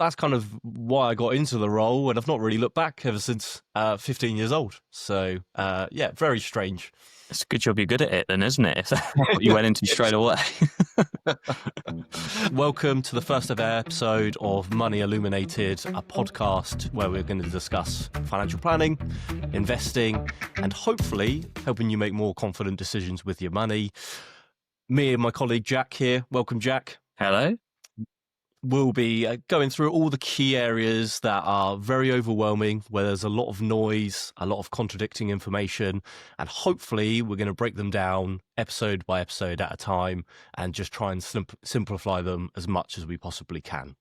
that's kind of why I got into the role, and I've not really looked back ever since 15 years old. So, yeah, very strange. It's a good job you're good at it then, isn't it? If that's what you went into straight away. Welcome to the first ever episode of Money Illuminated, a podcast where we're going to discuss financial planning, investing, and hopefully helping you make more confident decisions with your money. Me and my colleague Jack here. Welcome, Jack. Hello. We'll be going through all the key areas that are very overwhelming, where there's a lot of noise, a lot of contradicting information, and hopefully we're going to break them down episode by episode at a time and just try and simplify them as much as we possibly can.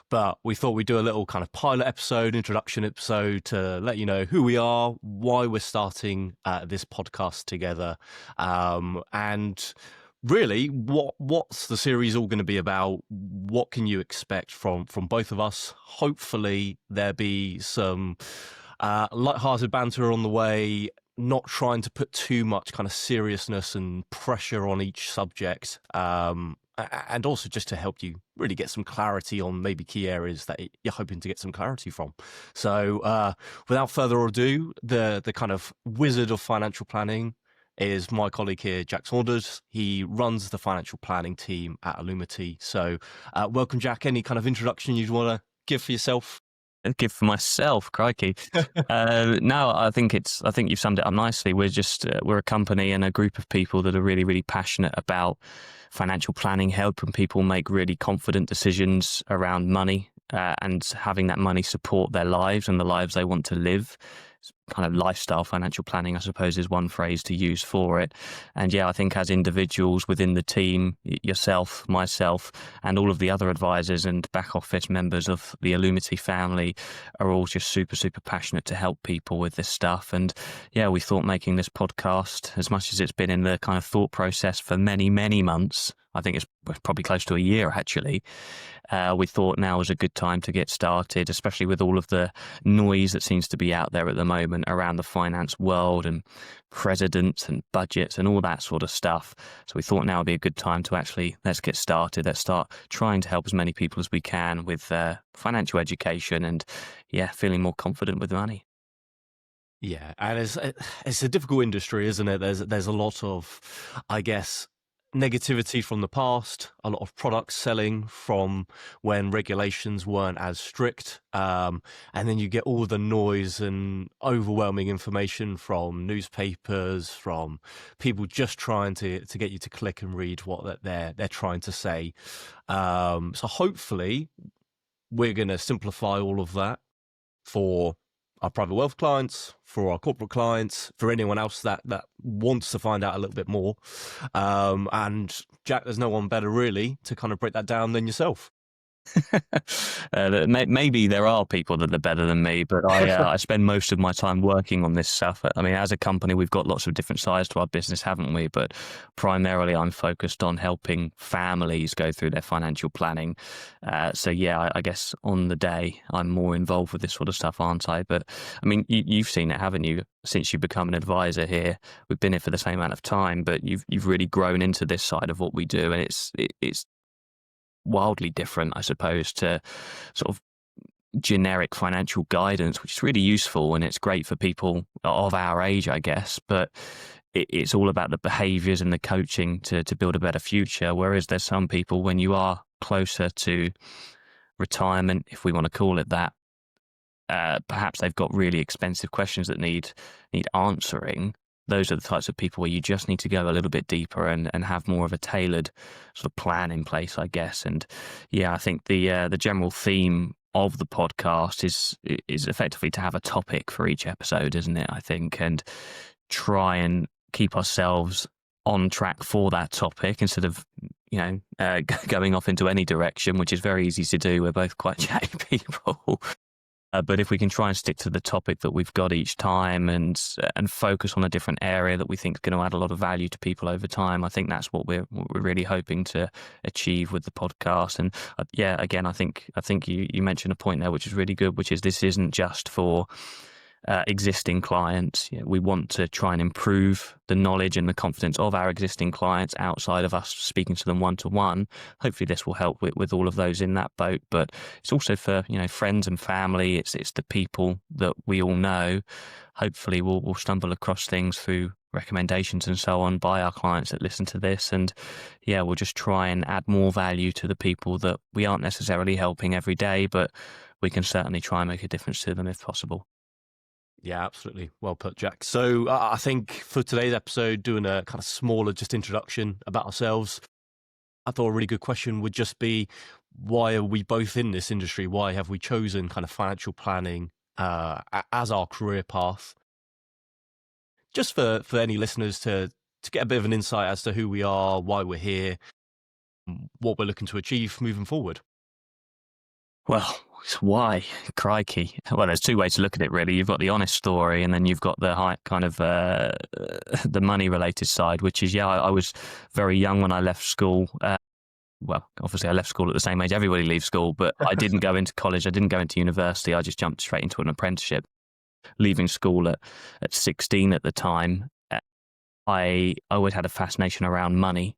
But we thought we'd do a little kind of pilot episode, introduction episode to let you know who we are, why we're starting this podcast together, and really, what's the series all going to be about? What can you expect from both of us? Hopefully, there be some lighthearted banter on the way, not trying to put too much kind of seriousness and pressure on each subject, and also just to help you really get some clarity on maybe key areas that you're hoping to get some clarity from. So without further ado, the kind of wizard of financial planning is my colleague here, Jack Saunders. He runs the financial planning team at illuminated. So welcome, Jack. Any kind of introduction you'd want to give for yourself? Give for myself, crikey. No, I think you've summed it up nicely. We're a company and a group of people that are really, really passionate about financial planning, helping people make really confident decisions around money and having that money support their lives and the lives they want to live. Kind of lifestyle financial planning, I suppose, is one phrase to use for it. And yeah, I think as individuals within the team, yourself, myself, and all of the other advisors and back office members of the illuminated family are all just super, super passionate to help people with this stuff. And yeah, we thought making this podcast, as much as it's been in the kind of thought process for many, many months, I think it's probably close to a year actually. We thought now was a good time to get started, especially with all of the noise that seems to be out there at the moment around the finance world and presidents and budgets and all that sort of stuff. So we thought now would be a good time to actually, let's get started. Let's start trying to help as many people as we can with financial education and feeling more confident with money. Yeah, and it's a difficult industry, isn't it? There's a lot of, I guess, negativity from the past, a lot of products selling from when regulations weren't as strict, and then you get all the noise and overwhelming information from newspapers, from people just trying to get you to click and read what they're trying to say. So hopefully we're going to simplify all of that for our private wealth clients, for our corporate clients, for anyone else that wants to find out a little bit more. And Jack, there's no one better really to kind of break that down than yourself. Maybe there are people that are better than me, but I spend most of my time working on this stuff. I mean, as a company, we've got lots of different sides to our business, haven't we? But primarily, I'm focused on helping families go through their financial planning. So yeah, I guess on the day, I'm more involved with this sort of stuff, aren't I? But I mean, you've seen it, haven't you? Since you've become an advisor here, we've been here for the same amount of time, but you've really grown into this side of what we do, and it's wildly different, I suppose, to sort of generic financial guidance, which is really useful and it's great for people of our age, I guess. But it's all about the behaviors and the coaching to build a better future. Whereas there's some people, when you are closer to retirement, if we want to call it that, perhaps they've got really expensive questions that need answering. Those are the types of people where you just need to go a little bit deeper and have more of a tailored sort of plan in place, I guess. And yeah, I think the general theme of the podcast is effectively to have a topic for each episode, isn't it? I think, and try and keep ourselves on track for that topic instead of going off into any direction, which is very easy to do. We're both quite chatty people. But if we can try and stick to the topic that we've got each time and focus on a different area that we think is going to add a lot of value to people over time, I think that's what we're really hoping to achieve with the podcast. And again, I think you mentioned a point there which is really good, which is this isn't just for existing clients. We want to try and improve the knowledge and the confidence of our existing clients outside of us speaking to them one-to-one. Hopefully this will help with all of those in that boat, but it's also for, friends and family. It's the people that we all know. Hopefully we'll stumble across things through recommendations and so on by our clients that listen to this. And we'll just try and add more value to the people that we aren't necessarily helping every day, but we can certainly try and make a difference to them if possible. Yeah, absolutely. Well put, Jack. So I think for today's episode, doing a kind of smaller just introduction about ourselves, I thought a really good question would just be, why are we both in this industry? Why have we chosen kind of financial planning as our career path? Just for any listeners to get a bit of an insight as to who we are, why we're here, what we're looking to achieve moving forward. Well, why? Crikey. Well, there's two ways to look at it, really. You've got the honest story, and then you've got the high kind of the money-related side, which is, I was very young when I left school. Well, obviously I left school at the same age everybody leaves school, but I didn't go into college. I didn't go into university. I just jumped straight into an apprenticeship. Leaving school at 16 at the time, I always had a fascination around money.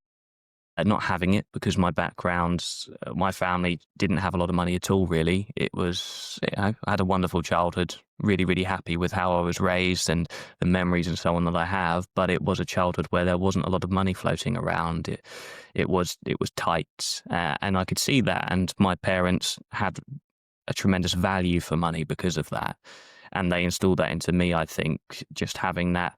Not having it because my background, my family didn't have a lot of money at all, really. It was, I had a wonderful childhood, really, really happy with how I was raised and the memories and so on that I have. But it was a childhood where there wasn't a lot of money floating around. It was tight, and I could see that. And my parents had a tremendous value for money because of that. And they installed that into me, I think, just having that,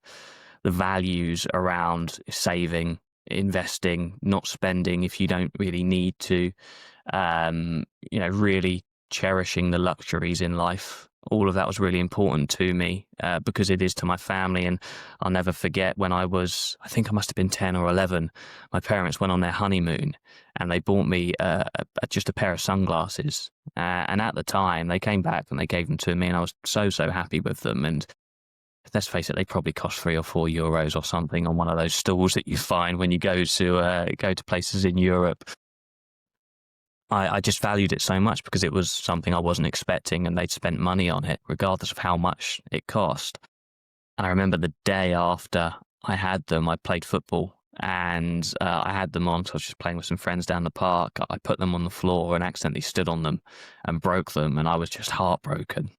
the values around saving, investing, not spending if you don't really need to, really cherishing the luxuries in life. All of that was really important to me because it is to my family. And I'll never forget when I think I must have been 10 or 11, my parents went on their honeymoon and they bought me just a pair of sunglasses. And at the time they came back and they gave them to me and I was so happy with them. And let's face it, they probably cost €3 or €4 or something on one of those stalls that you find when you go to places in Europe. I just valued it so much because it was something I wasn't expecting, and they'd spent money on it, regardless of how much it cost. And I remember the day after I had them, I played football, and I had them on. So I was just playing with some friends down the park. I put them on the floor and accidentally stood on them and broke them, and I was just heartbroken.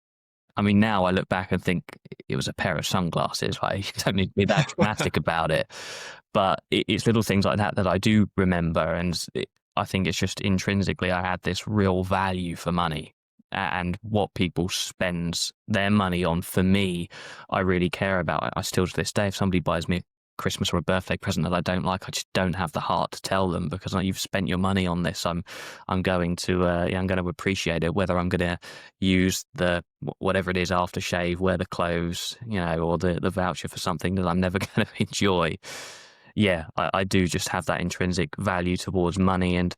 I mean, now I look back and think it was a pair of sunglasses, right? You don't need to be that dramatic about it. But it's little things like that I do remember. And I think it's just intrinsically, I had this real value for money and what people spend their money on. For me, I really care about. I still to this day, if somebody buys me a Christmas or a birthday present that I don't like, I just don't have the heart to tell them because you've spent your money on this. I'm going to appreciate it, whether I'm going to use the whatever it is aftershave, wear the clothes, or the voucher for something that I'm never going to enjoy. Yeah, I do just have that intrinsic value towards money. And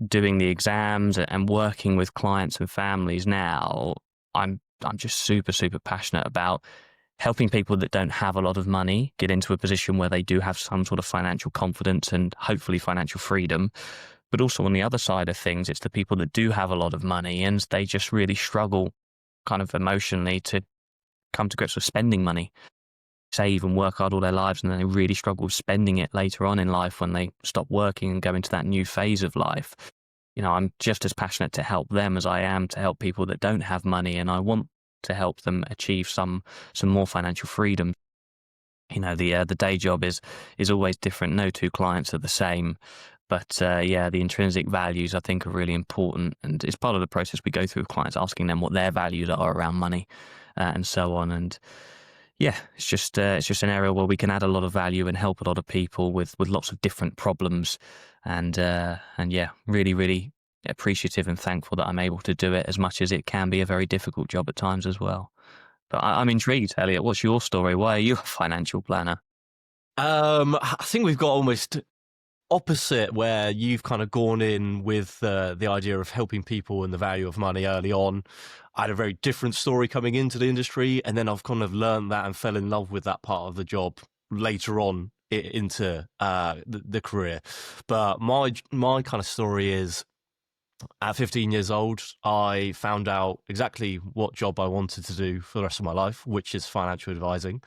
doing the exams and working with clients and families now, I'm just super passionate about helping people that don't have a lot of money get into a position where they do have some sort of financial confidence and hopefully financial freedom. But also on the other side of things, it's the people that do have a lot of money and they just really struggle kind of emotionally to come to grips with spending money, save and work hard all their lives, and then they really struggle with spending it later on in life when they stop working and go into that new phase of life. I'm just as passionate to help them as I am to help people that don't have money, and I want to help them achieve some more financial freedom. The day job is always different. No two clients are the same. But the intrinsic values I think are really important, and it's part of the process we go through with clients, asking them what their values are around money and so on. And it's just an area where we can add a lot of value and help a lot of people with lots of different problems. And really appreciative and thankful that I'm able to do it, as much as it can be a very difficult job at times as well. But I'm intrigued, Elliot. What's your story? Why are you a financial planner? I think we've got almost opposite, where you've kind of gone in with the idea of helping people and the value of money early on. I had a very different story coming into the industry, and then I've kind of learned that and fell in love with that part of the job later on into the career. But my kind of story is, At 15 years old, I found out exactly what job I wanted to do for the rest of my life, which is financial advising.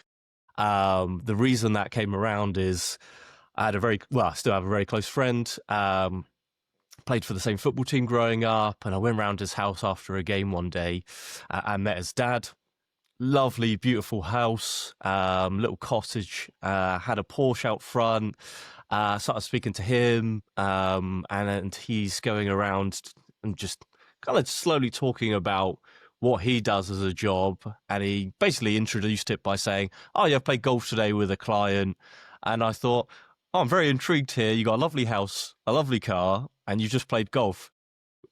The reason that came around is I still have a very close friend, played for the same football team growing up, and I went round his house after a game one day and met his dad. Lovely, beautiful house, little cottage, had a Porsche out front. Started speaking to him, and he's going around and just kind of slowly talking about what he does as a job. And he basically introduced it by saying, "Oh, yeah, I played golf today with a client." And I thought, "Oh, I'm very intrigued here. You got a lovely house, a lovely car, and you just played golf."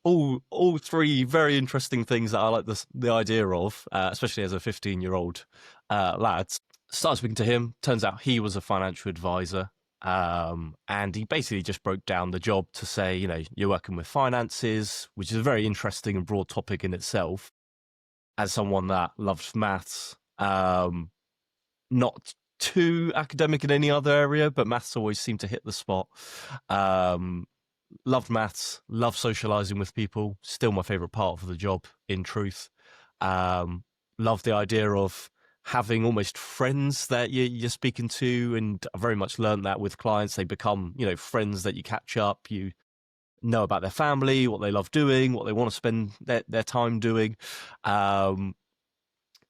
All three very interesting things that I like the idea of, especially as a 15-year-old lad. Started speaking to him. Turns out he was a financial advisor. And he basically just broke down the job to say, you're working with finances, which is a very interesting and broad topic in itself. As someone that loves maths, not too academic in any other area, but maths always seemed to hit the spot. Loved maths, loved socializing with people. Still my favorite part of the job, in truth. Loved the idea of having almost friends that you're speaking to, and I very much learned that with clients. They become, friends that you catch up. You know about their family, what they love doing, what they want to spend their time doing.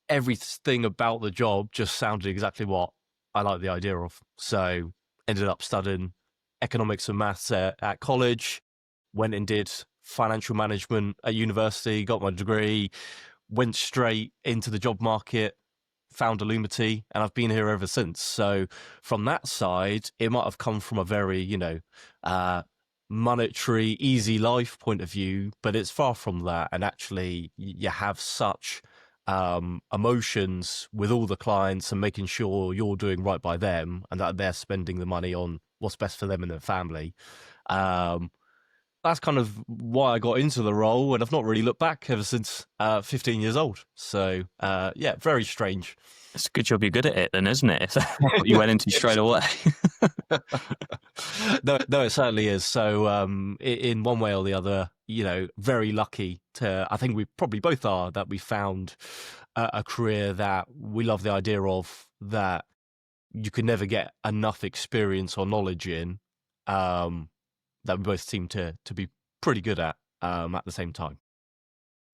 Everything about the job just sounded exactly what I like the idea of. So ended up studying economics and maths at college, went and did financial management at university, got my degree, went straight into the job market, found illuminated, and I've been here ever since. So from that side, it might have come from a very, monetary, easy life point of view, but it's far from that. And actually, you have such emotions with all the clients and making sure you're doing right by them and that they're spending the money on what's best for them and their family. That's kind of why I got into the role, and I've not really looked back ever since 15 years old. So, very strange. It's a good job you're good at it then, isn't it? If that's what you went into straight away. No, it certainly is. So, in one way or the other, very lucky I think we probably both are, that we found a career that we love the idea of, that you can never get enough experience or knowledge in, that we both seem to be pretty good at the same time.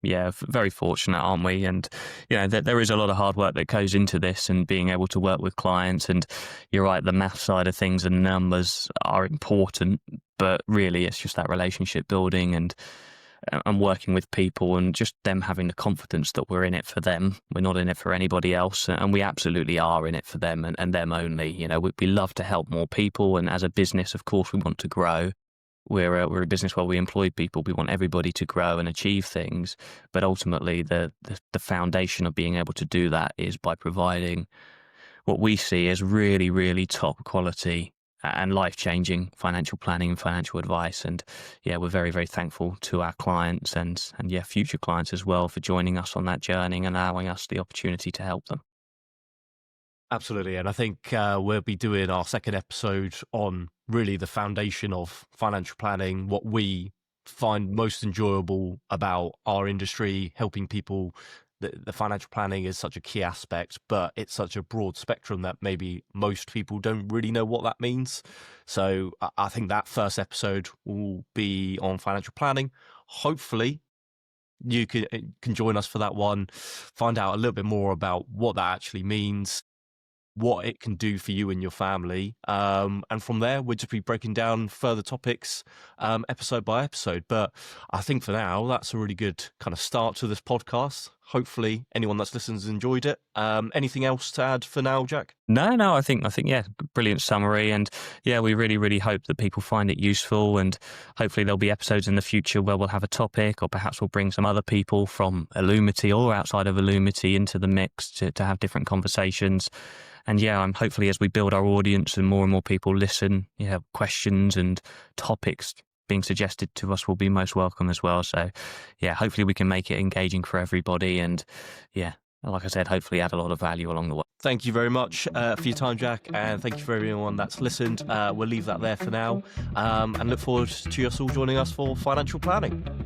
Yeah, very fortunate, aren't we? And, there is a lot of hard work that goes into this, and being able to work with clients. And you're right, the math side of things and numbers are important, but really it's just that relationship building and working with people, and just them having the confidence that we're in it for them. We're not in it for anybody else, and we absolutely are in it for them and them only. We love to help more people, and as a business, of course, we want to grow. We're a business where we employ people. We want everybody to grow and achieve things, but ultimately the foundation of being able to do that is by providing what we see as really, really top quality and life-changing financial planning and financial advice. And we're very, very thankful to our clients and future clients as well for joining us on that journey and allowing us the opportunity to help them. Absolutely. And I think we'll be doing our second episode on really the foundation of financial planning, what we find most enjoyable about our industry, helping people. The financial planning is such a key aspect, but it's such a broad spectrum that maybe most people don't really know what that means. So I think that first episode will be on financial planning. Hopefully you can join us for that one, find out a little bit more about what that actually means, what it can do for you and your family. And from there, we'll just be breaking down further topics episode by episode. But I think for now, that's a really good kind of start to this podcast. Hopefully anyone that's listened has enjoyed it. Anything else to add for now, Jack? No, I think, brilliant summary. And we really, really hope that people find it useful, and hopefully there'll be episodes in the future where we'll have a topic, or perhaps we'll bring some other people from illuminated or outside of illuminated into the mix to have different conversations. And hopefully as we build our audience and more people listen, questions and topics being suggested to us will be most welcome as well. So hopefully we can make it engaging for everybody, and like I said, hopefully add a lot of value along the way. Thank you very much for your time, Jack, and thank you for everyone that's listened. We'll leave that there for now, and look forward to us all joining us for financial planning.